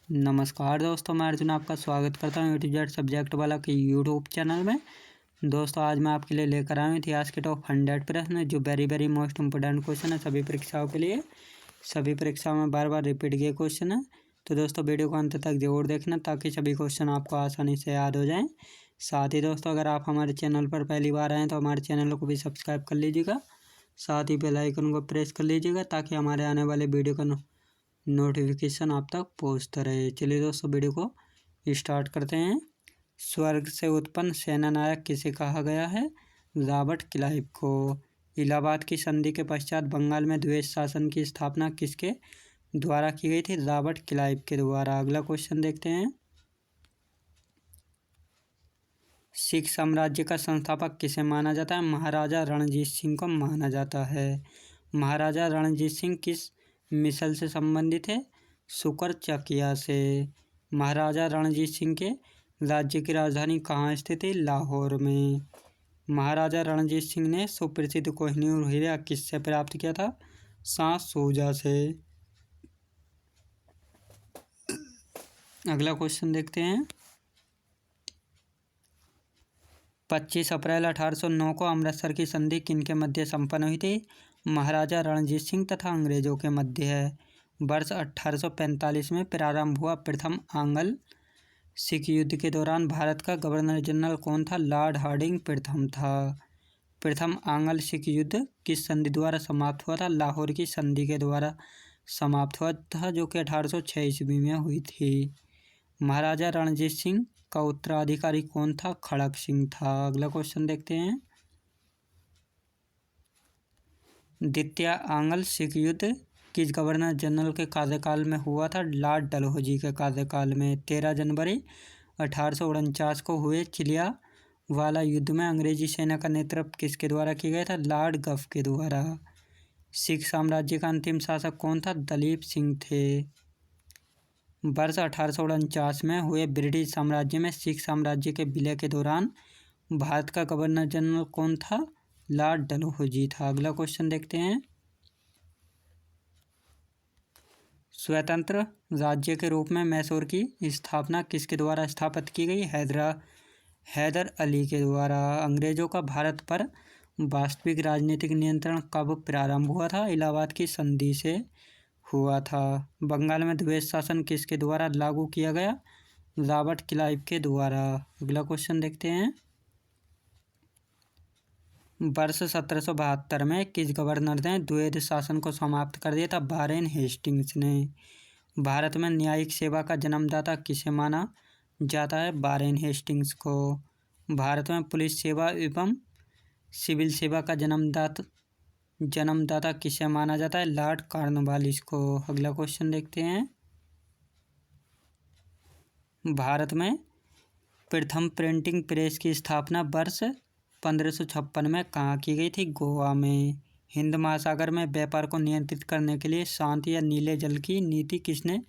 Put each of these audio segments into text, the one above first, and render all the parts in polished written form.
नमस्कार दोस्तों, मैं अर्जुन आपका स्वागत करता हूँ A to Z सब्जेक्ट वाला के यूट्यूब चैनल में। दोस्तों आज मैं आपके लिए लेकर आया हूँ इतिहास के टॉप 100 प्रश्न जो वेरी मोस्ट इम्पोर्टेंट क्वेश्चन है सभी परीक्षाओं के लिए। सभी परीक्षाओं में बार बार रिपीट किए क्वेश्चन है, तो दोस्तों वीडियो को अंत तक जरूर देखना ताकि सभी क्वेश्चन आपको आसानी से याद हो जाएँ। साथ ही दोस्तों अगर आप हमारे चैनल पर पहली बार आएँ तो हमारे चैनल को भी सब्सक्राइब कर लीजिएगा, साथ ही बेल आइकन को प्रेस कर लीजिएगा ताकि हमारे आने वाले वीडियो का नोटिफिकेशन आप तक पहुंचता रहे। चलिए दोस्तों वीडियो को स्टार्ट करते हैं। स्वर्ग से उत्पन्न सेनानायक किसे कहा गया है? रॉबर्ट क्लाइव को। इलाहाबाद की संधि के पश्चात बंगाल में द्वैत शासन की स्थापना किसके द्वारा की गई थी? रॉबर्ट क्लाइव के द्वारा। अगला क्वेश्चन देखते हैं। सिख साम्राज्य का संस्थापक किसे माना जाता है? महाराजा रणजीत सिंह को माना जाता है। महाराजा रणजीत सिंह किस मिसल से संबंधित है? शुकर चकिया से। महाराजा रणजीत सिंह के राज्य की राजधानी कहाँ स्थित है? लाहौर में। महाराजा रणजीत सिंह ने सुप्रसिद्ध कोहिनूर हीरा किससे प्राप्त किया था? सांस सोजा से। अगला क्वेश्चन देखते हैं। 25 अप्रैल 1809 को अमृतसर की संधि किनके मध्य संपन्न हुई थी? महाराजा रणजीत सिंह तथा अंग्रेजों के मध्य है। वर्ष 1845 में प्रारंभ हुआ प्रथम आंग्ल सिख युद्ध के दौरान भारत का गवर्नर जनरल कौन था? लॉर्ड हार्डिंग प्रथम था। प्रथम आंग्ल सिख युद्ध किस संधि द्वारा समाप्त हुआ था? लाहौर की संधि के द्वारा समाप्त हुआ था, जो कि 1806 ईस्वी में हुई थी। महाराजा रणजीत सिंह का उत्तराधिकारी कौन था? खड़क सिंह था। अगला क्वेश्चन देखते हैं। द्वितीय आंग्ल सिख युद्ध किस गवर्नर जनरल के कार्यकाल में हुआ था? लॉर्ड डलहौजी के कार्यकाल में। 13 जनवरी 1849 को हुए चिलियावाला युद्ध में अंग्रेजी सेना का नेतृत्व किसके द्वारा किया गया था? लॉर्ड गफ के द्वारा। सिख साम्राज्य का अंतिम शासक कौन था? दलीप सिंह थे। वर्ष 1849 में हुए ब्रिटिश साम्राज्य में सिख साम्राज्य के विलय के दौरान भारत का गवर्नर जनरल कौन था? लॉर्ड डलहौजी था। अगला क्वेश्चन देखते हैं। स्वतंत्र राज्य के रूप में मैसूर की स्थापना किसके द्वारा स्थापित की गई? हैदर अली के द्वारा। अंग्रेजों का भारत पर वास्तविक राजनीतिक नियंत्रण कब प्रारंभ हुआ था? इलाहाबाद की संधि से हुआ था। बंगाल में द्वैत शासन किसके द्वारा लागू किया गया? रॉबर्ट क्लाइव के द्वारा। अगला क्वेश्चन देखते हैं। वर्ष 1772 में किस गवर्नर ने द्वैत शासन को समाप्त कर दिया था? वारेन हेस्टिंग्स ने। भारत में न्यायिक सेवा का जन्मदाता किसे माना जाता है? वारेन हेस्टिंग्स को। भारत में पुलिस सेवा एवं सिविल सेवा का जन्मदाता किसे माना जाता है? लॉर्ड कॉर्नवालिस को। अगला क्वेश्चन देखते हैं। भारत में प्रथम प्रिंटिंग प्रेस की स्थापना वर्ष 1556 में कहाँ की गई थी? गोवा में। हिंद महासागर में व्यापार को नियंत्रित करने के लिए शांत या नीले जल की नीति किसने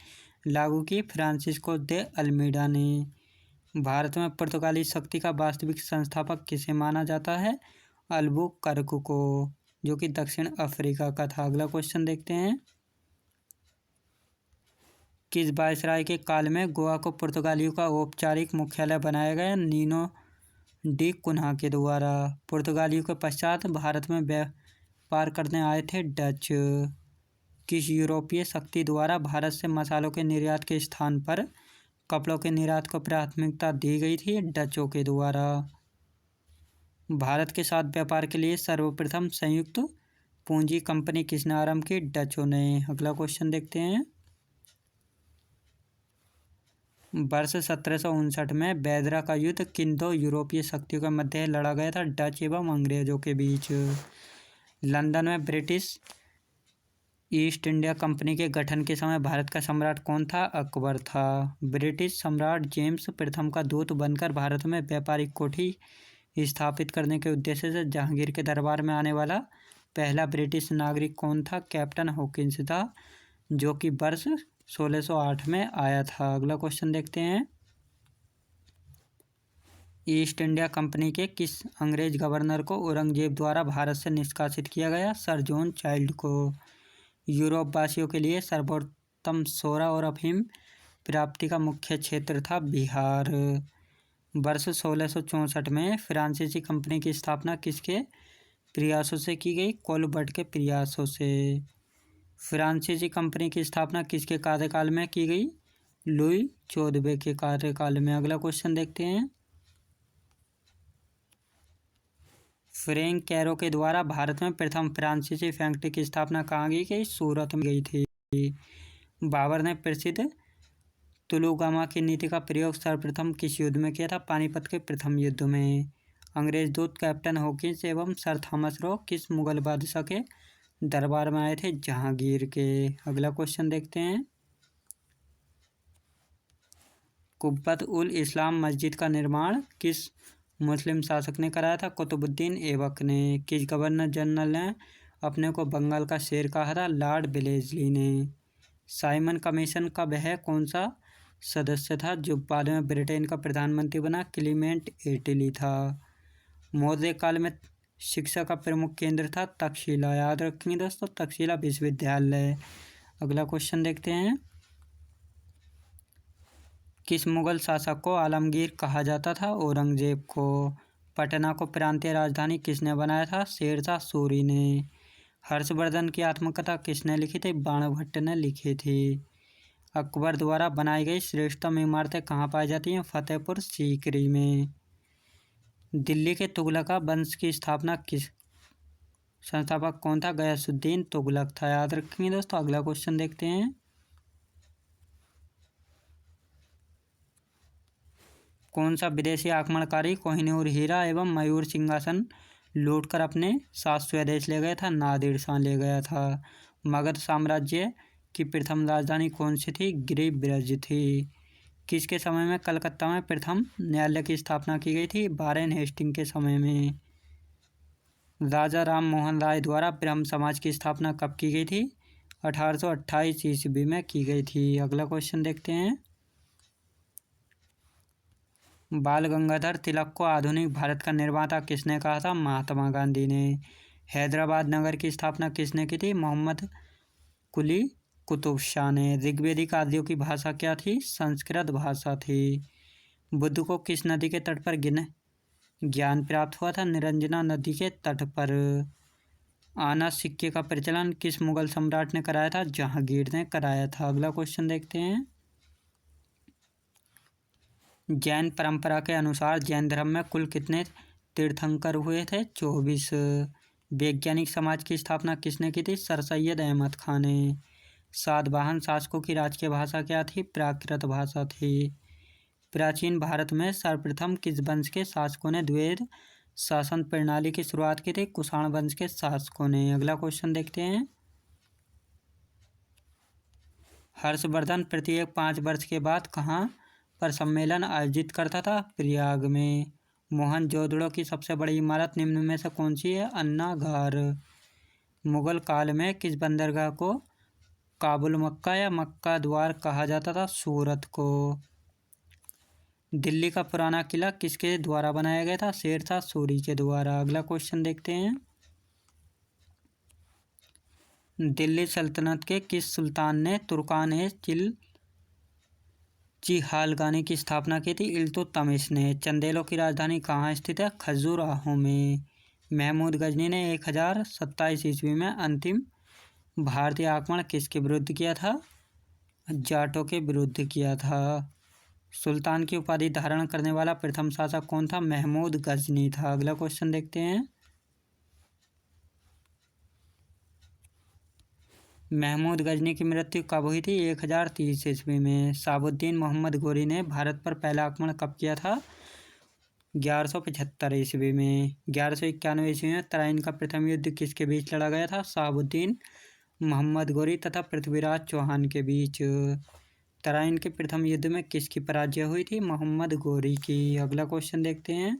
लागू की? फ्रांसिस्को दे अल्मीडा ने। भारत में पुर्तगाली शक्ति का वास्तविक संस्थापक किसे माना जाता है? अल्बुकर्क को, जो कि दक्षिण अफ्रीका का था। अगला क्वेश्चन देखते हैं। किस वायसराय के काल में गोवा को पुर्तगालियों का औपचारिक मुख्यालय बनाया गया? नीनो डी कुन्हा के द्वारा। पुर्तगालियों के पश्चात भारत में व्यापार करने आए थे डच। किस यूरोपीय शक्ति द्वारा भारत से मसालों के निर्यात के स्थान पर कपड़ों के निर्यात को प्राथमिकता दी गई थी? डचों के द्वारा। भारत के साथ व्यापार के लिए सर्वप्रथम संयुक्त पूंजी कंपनी किसने आरंभ की? डचों ने। अगला क्वेश्चन देखते हैं। वर्ष 1759 में बेदरा का युद्ध किन दो यूरोपीय शक्तियों के मध्य लड़ा गया था? डच एवं अंग्रेजों के बीच। लंदन में ब्रिटिश ईस्ट इंडिया कंपनी के गठन के समय भारत का सम्राट कौन था? अकबर था। ब्रिटिश सम्राट जेम्स प्रथम का दूत बनकर भारत में व्यापारिक कोठी स्थापित करने के उद्देश्य से जहांगीर के दरबार में आने वाला पहला ब्रिटिश नागरिक कौन था? कैप्टन हॉकिंस था, जो कि वर्ष 1608 में आया था। अगला क्वेश्चन देखते हैं। ईस्ट इंडिया कंपनी के किस अंग्रेज गवर्नर को औरंगजेब द्वारा भारत से निष्कासित किया गया? सर जॉन चाइल्ड को। यूरोप वासियों के लिए सर्वोत्तम सोरा और अफीम प्राप्ति का मुख्य क्षेत्र था बिहार। वर्ष 1664 में फ्रांसीसी कंपनी की स्थापना किसके प्रयासों से की गई? कोलबर्ट के प्रयासों से। फ्रांसीसी कंपनी की स्थापना किसके कार्यकाल में की गई? लुई 14वें के कार्यकाल में। अगला क्वेश्चन देखते हैं। फ्रैंक कैरो के द्वारा भारत में प्रथम फ्रांसीसी फैक्ट्री की स्थापना कहाँ की गई? सूरत में गई थी। बाबर ने प्रसिद्ध तुलुगामा की नीति का प्रयोग सर्वप्रथम किस युद्ध में किया था? पानीपत के प्रथम युद्ध में। अंग्रेज दूत कैप्टन हॉकिंस एवं सर थॉमस रो किस मुगल बादशाह के दरबार में आए थे? जहांगीर के। अगला क्वेश्चन देखते हैं। कुब्बत उल इस्लाम मस्जिद का निर्माण किस मुस्लिम शासक ने कराया था? कुतुबुद्दीन ऐबक ने। किस गवर्नर जनरल ने अपने को बंगाल का शेर कहा था? लॉर्ड वेलेस्ली ने। साइमन कमीशन का वह कौन सा सदस्य था जो बाद में ब्रिटेन का प्रधानमंत्री बना? क्लीमेंट एटली था। मौर्य काल में शिक्षा का प्रमुख केंद्र था तक्षशिला। याद रखेंगे दोस्तों, तक्षशिला विश्वविद्यालय। अगला क्वेश्चन देखते हैं। किस मुगल शासक को आलमगीर कहा जाता था? औरंगजेब को। पटना को प्रांतीय राजधानी किसने बनाया था? शेरशाह सूरी ने। हर्षवर्धन की आत्मकथा किसने लिखी थी? बाणभट्ट ने लिखी थी। अकबर द्वारा बनाई गई श्रेष्ठतम इमारतें कहाँ पाई जाती हैं? फतेहपुर सीकरी में। दिल्ली के तुगलका वंश की स्थापना किस संस्थापक कौन था? गयासुद्दीन तुगलक था। याद रखेंगे दोस्तों। अगला क्वेश्चन देखते हैं। कौन सा विदेशी आक्रमणकारी कोहिनूर हीरा एवं मयूर सिंहासन लूटकर अपने साथ स्वदेश ले गया था? नादिर शाह ले गया था। मगध साम्राज्य की प्रथम राजधानी कौन सी थी? गिरिब्रज थी। किसके समय में कलकत्ता में प्रथम न्यायालय की स्थापना की गई थी? वारेन हेस्टिंग के समय में। राजा राम मोहन राय द्वारा ब्रह्म समाज की स्थापना कब की गई थी? 1828 ईस्वी में की गई थी। अगला क्वेश्चन देखते हैं। बाल गंगाधर तिलक को आधुनिक भारत का निर्माता किसने कहा था? महात्मा गांधी ने। हैदराबाद नगर की स्थापना किसने की थी? मोहम्मद कुली कुतुब शाह ने। ऋग्वेदिक आर्यों की भाषा क्या थी? संस्कृत भाषा थी। बुद्ध को किस नदी के तट पर ज्ञान प्राप्त हुआ था? निरंजना नदी के तट पर। आना सिक्के का प्रचलन किस मुगल सम्राट ने कराया था? जहांगीर ने कराया था। अगला क्वेश्चन देखते हैं। जैन परंपरा के अनुसार जैन धर्म में कुल कितने तीर्थंकर हुए थे? 24। वैज्ञानिक समाज की स्थापना किसने की थी? सर सैयद अहमद खान ने। सातवाहन शासकों की राजकीय भाषा क्या थी? प्राकृत भाषा थी। प्राचीन भारत में सर्वप्रथम किस वंश के शासकों ने द्वैध शासन प्रणाली की शुरुआत की थी? कुषाण वंश के शासकों ने। अगला क्वेश्चन देखते हैं। हर्षवर्धन प्रत्येक 5 वर्ष के बाद कहाँ पर सम्मेलन आयोजित करता था? प्रयाग में। मोहनजोदड़ो की सबसे बड़ी इमारत निम्न में से कौन सी है? अन्नागार। मुगल काल में किस बंदरगाह को काबुल मक्का या मक्का द्वार कहा जाता था? सूरत को। दिल्ली का पुराना किला किसके द्वारा बनाया गया था? शेरशाह सूरी के द्वारा। अगला क्वेश्चन देखते हैं। दिल्ली सल्तनत के किस सुल्तान ने चिहालगानी की स्थापना की थी? इल्तुतमिश ने। चंदेलों की राजधानी कहाँ स्थित है? खजुराहो में। महमूद गजनी ने 1027 ईस्वी में अंतिम भारतीय आक्रमण किसके विरुद्ध किया था? जाटों के विरुद्ध किया था। सुल्तान की उपाधि धारण करने वाला प्रथम शासक कौन था? महमूद गजनी था। अगला क्वेश्चन देखते हैं। महमूद गजनी की मृत्यु कब हुई थी? 1030 ईस्वी में। शहाबुद्दीन मोहम्मद गोरी ने भारत पर पहला आक्रमण कब किया था? 1175 ईस्वी में। 1191 ईस्वी में तराइन का प्रथम युद्ध किसके बीच लड़ा गया था? शहाबुद्दीन मोहम्मद गोरी तथा पृथ्वीराज चौहान के बीच। तराइन के प्रथम युद्ध में किसकी पराजय हुई थी? मोहम्मद गोरी की। अगला क्वेश्चन देखते हैं।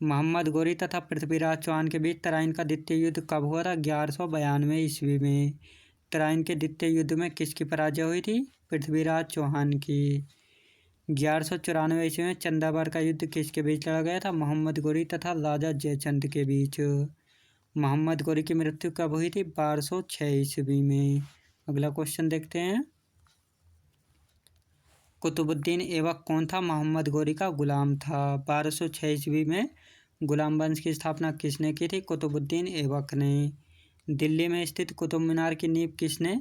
मोहम्मद गोरी तथा पृथ्वीराज चौहान के बीच तराइन का द्वितीय युद्ध कब हुआ था? 1192 ईस्वी में। तराइन के द्वितीय युद्ध में किसकी पराजय हुई थी? पृथ्वीराज चौहान की। 1194 ईस्वी में चंदावर का युद्ध किसके बीच लड़ा गया था? मोहम्मद गोरी तथा राजा जयचंद के बीच। मोहम्मद गोरी की मृत्यु कब हुई थी? 1206 ईस्वी में। अगला क्वेश्चन देखते हैं। कुतुबुद्दीन ऐबक कौन था? मोहम्मद गौरी का गुलाम था। 1206 ईस्वी में गुलाम वंश की स्थापना किसने की थी? कुतुबुद्दीन ऐबक ने। दिल्ली में स्थित कुतुब मीनार की नींव किसने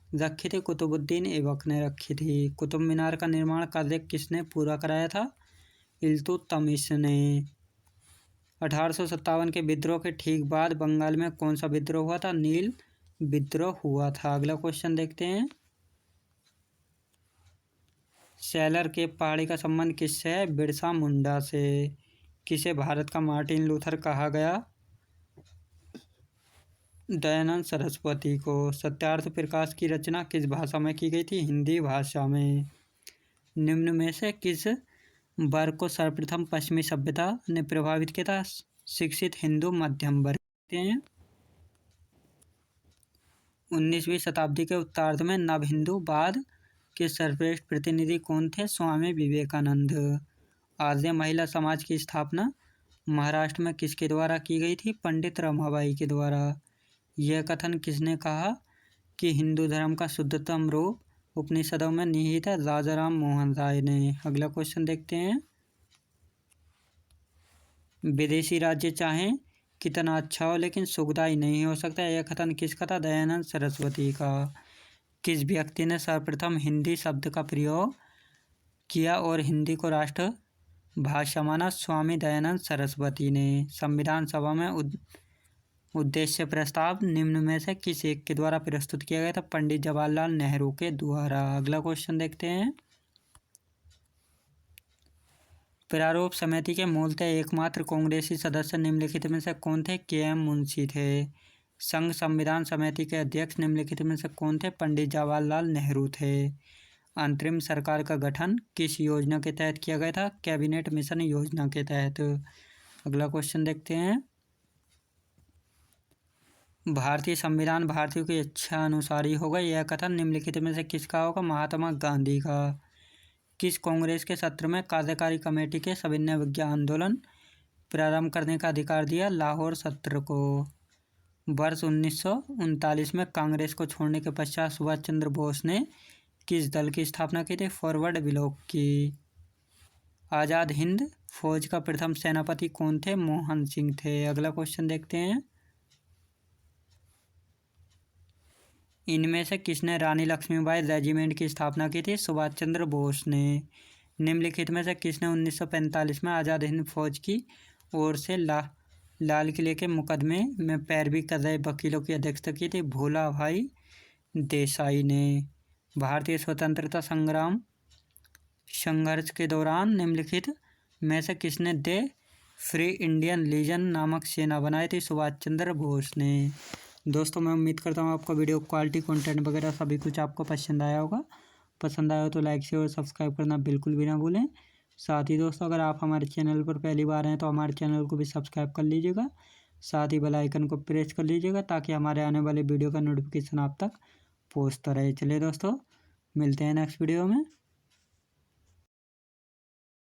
रखी थी? कुतुबुद्दीन ऐबक ने रखी थी। कुतुब मीनार का निर्माण कार्य किसने पूरा कराया था? इल्तुतमिश ने। 1857 के विद्रोह के ठीक बाद बंगाल में कौन सा विद्रोह हुआ था? नील विद्रोह हुआ था। अगला क्वेश्चन देखते हैं। सेलर के पहाड़ी का संबंध किससे है? बिरसा मुंडा से। किसे भारत का मार्टिन लूथर कहा गया? दयानंद सरस्वती को। सत्यार्थ प्रकाश की रचना किस भाषा में की गई थी? हिंदी भाषा में। निम्न में से किस वर्ग को सर्वप्रथम पश्चिमी सभ्यता ने प्रभावित किया था? शिक्षित हिंदू मध्यम वर्ग हैं। 19वीं शताब्दी के उत्तरार्ध में नव हिंदूवाद के सर्वश्रेष्ठ प्रतिनिधि कौन थे? स्वामी विवेकानंद। आर्य महिला समाज की स्थापना महाराष्ट्र में किसके द्वारा की गई थी? पंडित रमाबाई के द्वारा। यह कथन किसने कहा कि हिंदू धर्म का शुद्धतम रूप उपनिषदों में निहित है? राजा राम मोहन राय ने। अगला क्वेश्चन देखते हैं। विदेशी राज्य चाहें कितना अच्छा हो लेकिन सुखदायी नहीं हो सकता, यह कथन किसका था? दयानंद सरस्वती का। किस व्यक्ति ने सर्वप्रथम हिंदी शब्द का प्रयोग किया और हिंदी को राष्ट्र भाषा माना? स्वामी दयानंद सरस्वती ने। संविधान सभा में उद्देश्य प्रस्ताव निम्न में से किस एक के द्वारा प्रस्तुत किया गया था? पंडित जवाहरलाल नेहरू के द्वारा। अगला क्वेश्चन देखते हैं। प्रारूप समिति के मूलतः एकमात्र कांग्रेसी सदस्य निम्नलिखित में से कौन थे? के.एम. मुंशी थे। संघ संविधान समिति के अध्यक्ष निम्नलिखित में से कौन थे? पंडित जवाहरलाल नेहरू थे। अंतरिम सरकार का गठन किस योजना के तहत किया गया था? कैबिनेट मिशन योजना के तहत। अगला क्वेश्चन देखते हैं। भारतीय संविधान भारतीयों की इच्छा अनुसारी होगा, यह कथन निम्नलिखित में से किसका होगा? महात्मा गांधी का। किस कांग्रेस के सत्र में कार्यकारी कमेटी के सविनय विज्ञा आंदोलन प्रारंभ करने का अधिकार दिया? लाहौर सत्र को। वर्ष 1939 में कांग्रेस को छोड़ने के पश्चात सुभाष चंद्र बोस ने किस दल की स्थापना की थी? फॉरवर्ड ब्लॉक की। आज़ाद हिंद फौज का प्रथम सेनापति कौन थे? मोहन सिंह थे। अगला क्वेश्चन देखते हैं। इनमें से किसने रानी लक्ष्मीबाई रेजिमेंट की स्थापना की थी? सुभाष चंद्र बोस ने। निम्नलिखित में से किसने 1945 में आज़ाद हिंद फौज की ओर से लाल किले के मुकदमे में पैरवी कर रहे वकीलों की अध्यक्षता की थी? भोला भाई देसाई ने। भारतीय स्वतंत्रता संग्राम संघर्ष के दौरान निम्नलिखित में से किसने दे फ्री इंडियन लीजन नामक सेना बनाई थी? सुभाष चंद्र बोस ने। दोस्तों मैं उम्मीद करता हूँ आपका वीडियो क्वालिटी कंटेंट वगैरह सभी कुछ आपको पसंद आया होगा। पसंद आया हो तो लाइक शेयर और सब्सक्राइब करना बिल्कुल भी ना भूलें। साथ ही दोस्तों अगर आप हमारे चैनल पर पहली बार हैं तो हमारे चैनल को भी सब्सक्राइब कर लीजिएगा। साथ ही बेल आइकन को प्रेस कर लीजिएगा ताकि हमारे आने वाले वीडियो का नोटिफिकेशन आप तक पहुँचता रहे। चलिए दोस्तों मिलते हैं नेक्स्ट वीडियो में।